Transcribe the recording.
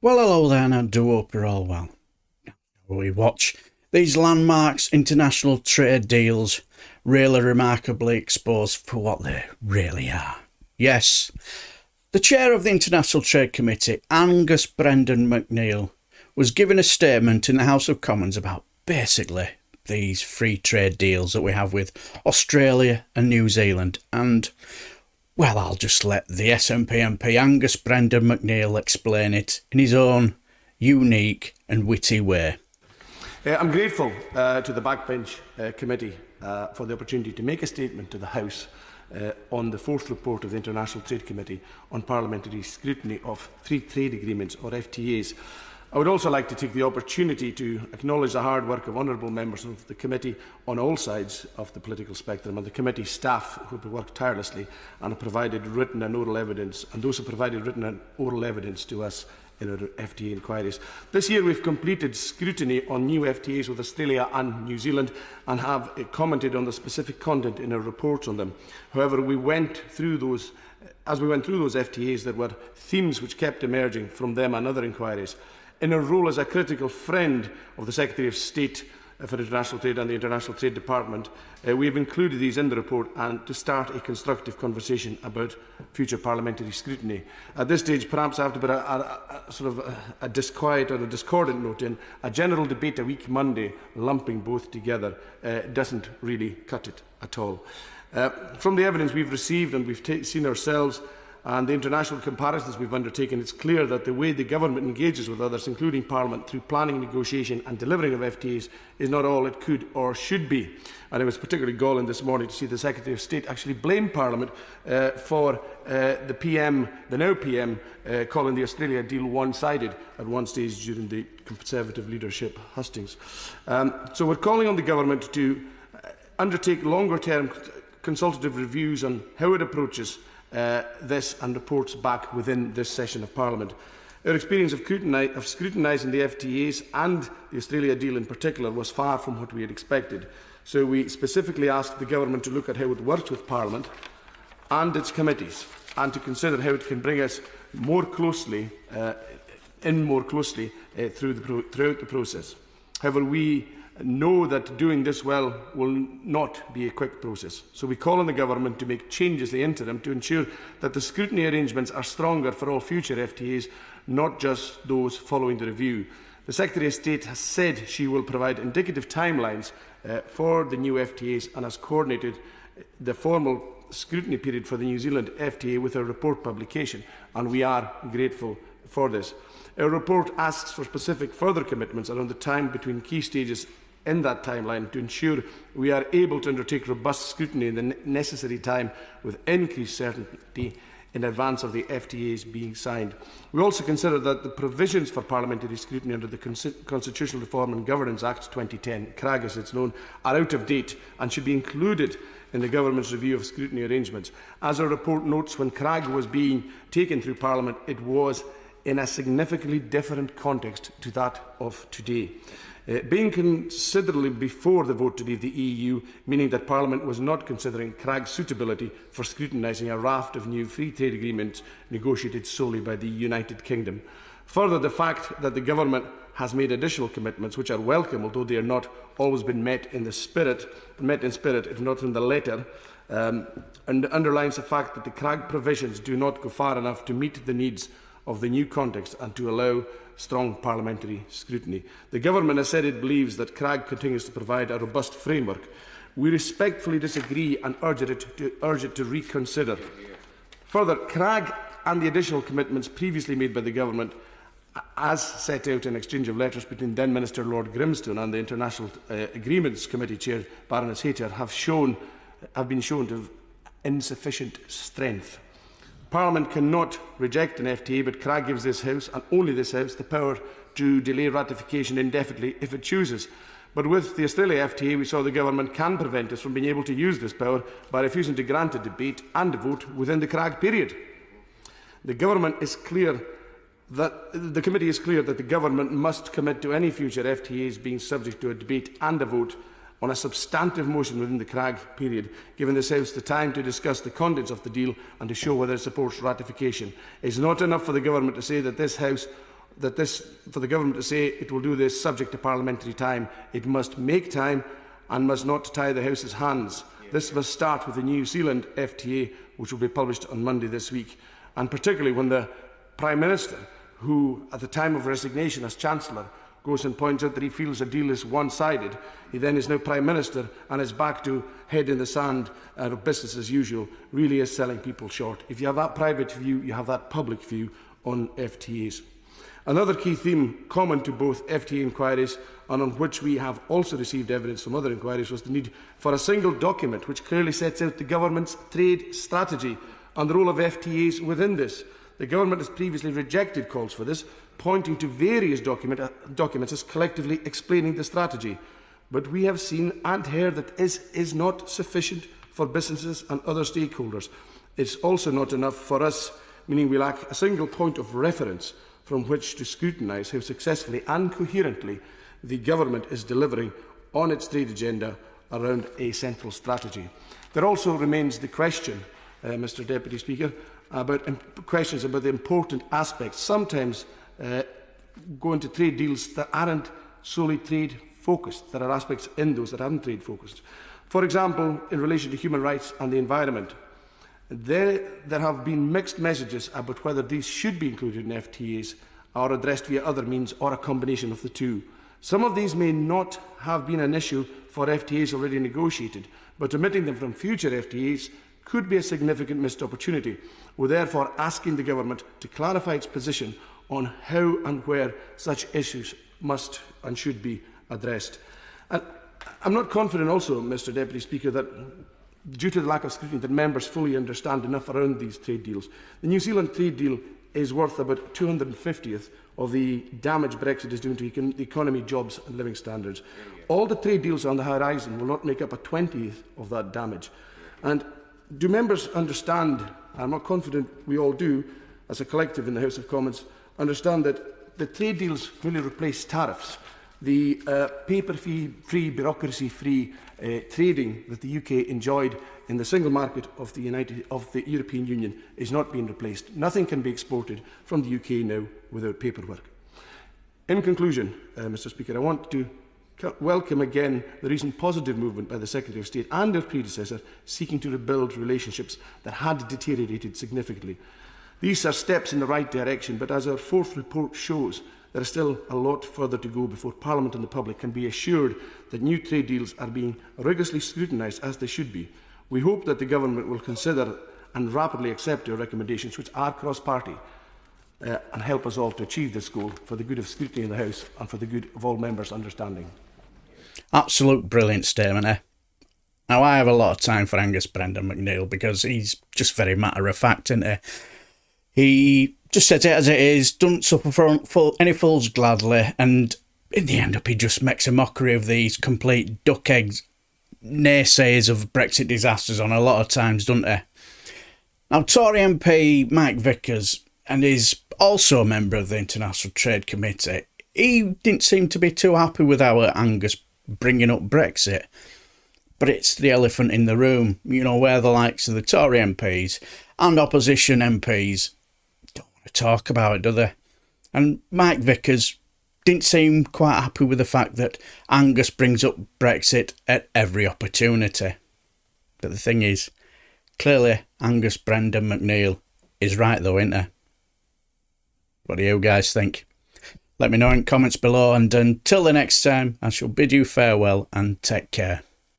Well, hello there, and I do hope you're all well. We watch these landmarks international trade deals really remarkably exposed for what they really are. Yes, the chair of the International Trade Committee, Angus Brendan MacNeil, was giving a statement in the House of Commons about basically these free trade deals that we have with Australia and New Zealand, and well, I'll just let the SNP MP Angus Brendan MacNeil explain it in his own unique and witty way. I'm grateful to the Backbench Committee for the opportunity to make a statement to the House on the fourth report of the International Trade Committee on parliamentary scrutiny of free trade agreements, or FTAs. I would also like to take the opportunity to acknowledge the hard work of honourable members of the committee on all sides of the political spectrum, and the committee staff who have worked tirelessly and have provided written and oral evidence, and those who provided written and oral evidence to us in our FTA inquiries. This year we've completed scrutiny on new FTAs with Australia and New Zealand and have commented on the specific content in our reports on them. However, as we went through those FTAs, there were themes which kept emerging from them and other inquiries. In our role as a critical friend of the Secretary of State for International Trade and the International Trade Department, we have included these in the report and to start a constructive conversation about future parliamentary scrutiny. At this stage, perhaps I have to put a disquiet or a discordant note in. A general debate a week Monday, lumping both together, doesn't really cut it at all. From the evidence we've received and we've seen ourselves, and the international comparisons we've undertaken, it's clear that the way the government engages with others, including Parliament, through planning, negotiation and delivering of FTAs is not all it could or should be. And it was particularly galling this morning to see the Secretary of State actually blame Parliament for the now PM, calling the Australia deal one-sided at one stage during the Conservative leadership hustings. So we're calling on the government to undertake longer-term consultative reviews on how it approaches this and reports back within this session of Parliament. Our experience of scrutinising the FTAs and the Australia deal in particular was far from what we had expected. So we specifically asked the Government to look at how it works with Parliament and its committees and to consider how it can bring us more closely throughout the process. However, we know that doing this well will not be a quick process. So we call on the Government to make changes in the interim to ensure that the scrutiny arrangements are stronger for all future FTAs, not just those following the review. The Secretary of State has said she will provide indicative timelines for the new FTAs and has coordinated the formal scrutiny period for the New Zealand FTA with her report publication, and we are grateful for this. Our report asks for specific further commitments around the time between key stages in that timeline to ensure we are able to undertake robust scrutiny in the necessary time with increased certainty in advance of the FTAs being signed. We also consider that the provisions for parliamentary scrutiny under the Constitutional Reform and Governance Act 2010, CRAG as it's known, are out of date and should be included in the Government's review of scrutiny arrangements. As our report notes, when CRAG was being taken through Parliament, it was in a significantly different context to that of today. Being considerably before the vote to leave the EU, meaning that Parliament was not considering CRAG's suitability for scrutinising a raft of new free trade agreements negotiated solely by the United Kingdom. Further, the fact that the Government has made additional commitments, which are welcome, although they are not always been met in spirit, if not in the letter, and underlines the fact that the CRAG provisions do not go far enough to meet the needs of the new context and to allow strong parliamentary scrutiny. The Government has said it believes that CRAG continues to provide a robust framework. We respectfully disagree and urge it to reconsider. Further, CRAG and the additional commitments previously made by the Government, as set out in exchange of letters between then Minister Lord Grimstone and the International Agreements Committee Chair Baroness Hayter, have been shown to have insufficient strength. Parliament cannot reject an FTA, but CRAG gives this House, and only this House, the power to delay ratification indefinitely if it chooses. But with the Australia FTA, we saw the Government can prevent us from being able to use this power by refusing to grant a debate and a vote within the CRAG period. The Committee is clear that the Government must commit to any future FTAs being subject to a debate and a vote on a substantive motion within the CRAG period, giving this House the time to discuss the contents of the deal and to show whether it supports ratification. It is not enough for the Government to say that this House that for the government to say it will do this subject to parliamentary time. It must make time and must not tie the House's hands. This must start with the New Zealand FTA, which will be published on Monday this week, and particularly when the Prime Minister, who at the time of resignation as Chancellor goes and points out that he feels the deal is one-sided, he then is now Prime Minister and is back to head in the sand of business as usual, really is selling people short. If you have that private view, you have that public view on FTAs. Another key theme common to both FTA inquiries and on which we have also received evidence from other inquiries was the need for a single document which clearly sets out the government's trade strategy and the role of FTAs within this. The government has previously rejected calls for this, pointing to various documents as collectively explaining the strategy. But we have seen and heard that this is not sufficient for businesses and other stakeholders. It's also not enough for us, meaning we lack a single point of reference from which to scrutinise how successfully and coherently the government is delivering on its trade agenda around a central strategy. There also remains the question, Mr Deputy Speaker, about questions about the important aspects, sometimes go into trade deals that aren't solely trade focused. There are aspects in those that aren't trade focused. For example, in relation to human rights and the environment, there have been mixed messages about whether these should be included in FTAs or addressed via other means or a combination of the two. Some of these may not have been an issue for FTAs already negotiated, but omitting them from future FTAs could be a significant missed opportunity. We're therefore asking the government to clarify its position on how and where such issues must and should be addressed. And I'm not confident also, Mr Deputy Speaker, that due to the lack of scrutiny that members fully understand enough around these trade deals. The New Zealand trade deal is worth about 250th of the damage Brexit is doing to the economy, jobs and living standards. All the trade deals on the horizon will not make up a 20th of that damage. And do members understand, I'm not confident we all do, as a collective in the House of Commons, understand that the trade deals really replace tariffs. The paper-free, bureaucracy-free trading that the UK enjoyed in the single market of the European Union is not being replaced. Nothing can be exported from the UK now without paperwork. In conclusion, Mr Speaker, I want to welcome again the recent positive movement by the Secretary of State and her predecessor seeking to rebuild relationships that had deteriorated significantly. These are steps in the right direction, but as our fourth report shows, there is still a lot further to go before Parliament and the public can be assured that new trade deals are being rigorously scrutinised as they should be. We hope that the Government will consider and rapidly accept our recommendations, which are cross-party, and help us all to achieve this goal for the good of scrutiny in the House and for the good of all members' understanding. Absolute brilliant statement, eh? Now, I have a lot of time for Angus Brendan MacNeil because he's just very matter-of-fact, isn't he? He just says it as it is, doesn't suffer for any fools gladly, and in the end up he just makes a mockery of these complete duck eggs naysayers of Brexit disasters on a lot of times, doesn't he? Now, Tory MP Mike Vickers, and is also a member of the International Trade Committee, he didn't seem to be too happy with our Angus bringing up Brexit. But it's the elephant in the room, you know, where the likes of the Tory MPs and opposition MPs don't want to talk about it, do they? And Mike Vickers didn't seem quite happy with the fact that Angus brings up Brexit at every opportunity. But the thing is, clearly Angus Brendan MacNeil is right though, isn't he? What do you guys think? Let me know in comments below, and until the next time, I shall bid you farewell and take care.